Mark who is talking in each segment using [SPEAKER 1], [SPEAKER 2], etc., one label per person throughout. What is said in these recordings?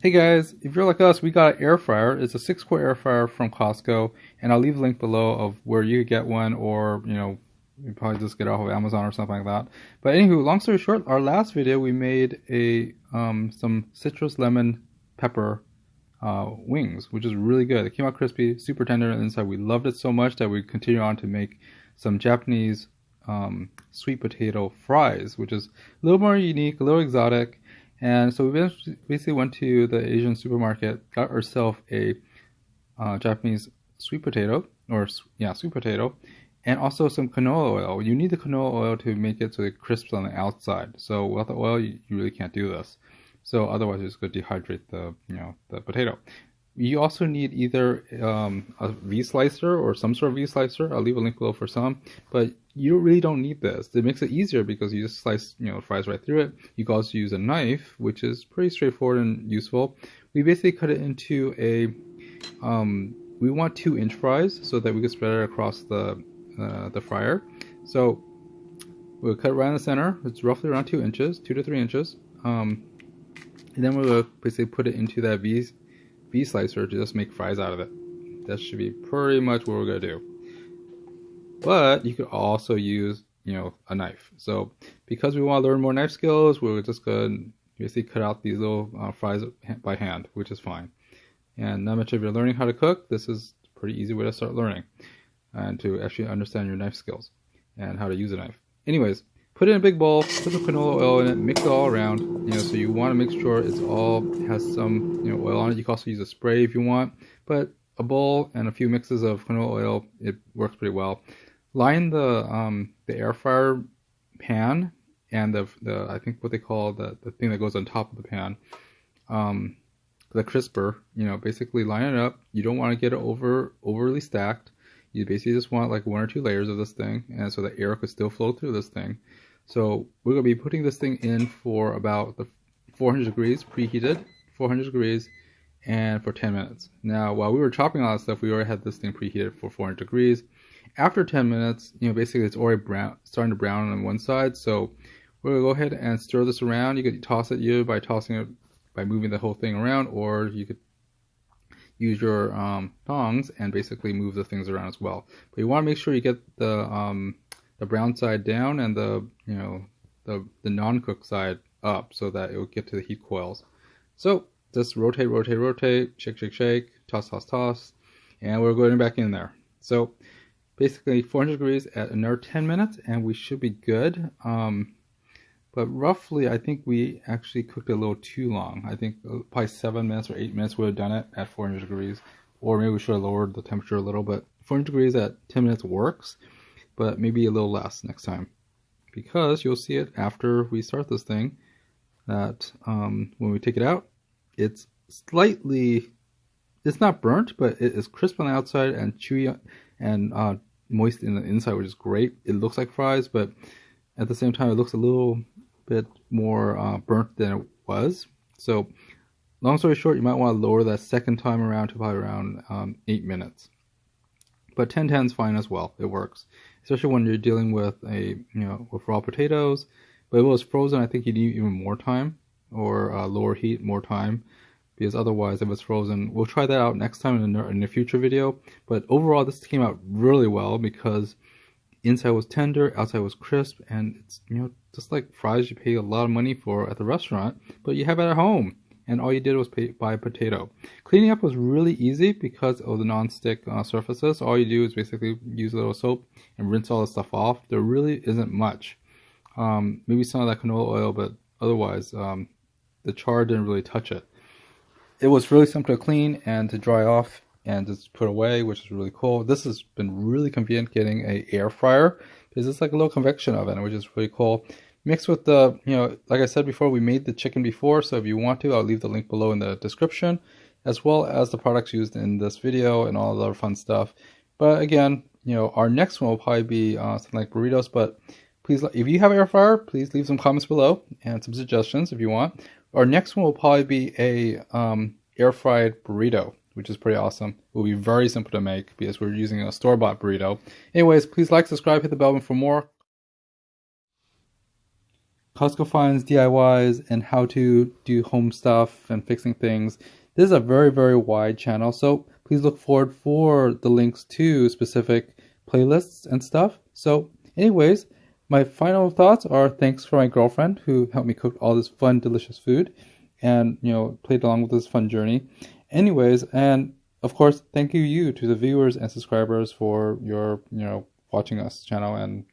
[SPEAKER 1] Hey guys, if you're like us, we got an air fryer. It's a 6-quart air fryer from Costco, and I'll leave a link below of where you could get one, or you probably just get it off of Amazon or something like that. But anywho, long story short, our last video we made a some citrus lemon pepper wings, which is really good. It came out crispy, super tender on the inside. We loved it so much that we continue on to make some Japanese sweet potato fries, which is a little more unique, a little exotic. And so we basically went to the Asian supermarket, got ourselves a Japanese sweet potato, sweet potato, and also some canola oil. You need the canola oil to make it so it crisps on the outside. So without the oil, you really can't do this. So otherwise, it's going to dehydrate the potato. You also need either a V slicer or some sort of V slicer. I'll leave a link below for some, but you really don't need this. It makes it easier because you just slice fries right through it. You can also use a knife, which is pretty straightforward and useful. We basically cut it into we want 2-inch fries so that we can spread it across the fryer. So we'll cut it right in the center. It's roughly around 2 inches, 2 to 3 inches. And then we'll basically put it into that V slicer to just make fries out of it. That should be pretty much what we're gonna do. But you could also use, a knife. So because we want to learn more knife skills, we're just gonna basically cut out these little fries by hand, which is fine. And not much if you're learning how to cook, this is a pretty easy way to start learning and to actually understand your knife skills and how to use a knife. Anyways, put it in a big bowl, put the canola oil in it, mix it all around. So you want to make sure it has some oil on it. You can also use a spray if you want, but a bowl and a few mixes of canola oil, it works pretty well. Line the air fryer pan and the I think what they call the thing that goes on top of the pan, the crisper. Basically line it up. You don't want to get it overly stacked. You basically just want like 1 or 2 layers of this thing, and so the air could still flow through this thing. So we're going to be putting this thing in for about the 400 degrees, preheated, 400 degrees, and for 10 minutes. Now, while we were chopping all that stuff, we already had this thing preheated for 400 degrees. After 10 minutes, basically it's already starting to brown on one side. So we're going to go ahead and stir this around. You could toss it either by moving the whole thing around, or you could use your tongs and basically move the things around as well. But you want to make sure you get the brown side down and the non-cooked side up so that it will get to the heat coils. So just rotate, shake, toss, and we're going back in there. So basically 400 degrees at another 10 minutes and we should be good. But roughly, I think we actually cooked it a little too long. I think probably 7 minutes or 8 minutes would have done it at 400 degrees. Or maybe we should have lowered the temperature a little, but 400 degrees at 10 minutes works, but maybe a little less next time. Because you'll see it after we start this thing, that when we take it out, it's not burnt, but it is crisp on the outside and chewy and moist in the inside, which is great. It looks like fries, but at the same time, it looks a little bit more burnt than it was. So long story short, you might want to lower that second time around to probably around 8 minutes. But 10-10 is fine as well. It works, especially when you're dealing with with raw potatoes. But if it was frozen, I think you need even more time, or lower heat, more time, because otherwise, if it's frozen, we'll try that out next time in a future video. But overall, this came out really well because inside was tender, outside was crisp, and it's just like fries you pay a lot of money for at the restaurant, but you have it at home, and all you did was buy a potato. Cleaning up was really easy because of the non-stick surfaces. All you do is basically use a little soap and rinse all the stuff off. There really isn't much. Maybe some of that canola oil, but otherwise the char didn't really touch it. It was really simple to clean and to dry off and just put away, which is really cool. This has been really convenient getting an air fryer because it's like a little convection oven, which is really cool. Mixed with the, like I said before, we made the chicken before, so if you want to, I'll leave the link below in the description, as well as the products used in this video and all the other fun stuff. But again, our next one will probably be something like burritos, but please, if you have an air fryer, please leave some comments below and some suggestions if you want. Our next one will probably be a air fried burrito, which is pretty awesome. It will be very simple to make because we're using a store-bought burrito. Anyways, please like, subscribe, hit the bell button for more. Costco finds, DIYs, and how to do home stuff and fixing things. This is a very, very wide channel, so please look forward for the links to specific playlists and stuff. So, anyways, my final thoughts are thanks for my girlfriend who helped me cook all this fun, delicious food and, played along with this fun journey. Anyways, and of course, thank you to the viewers and subscribers for your, watching us channel and,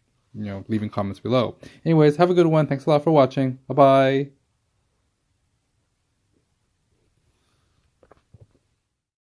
[SPEAKER 1] leaving comments below. Anyways, have a good one. Thanks a lot for watching. Bye bye.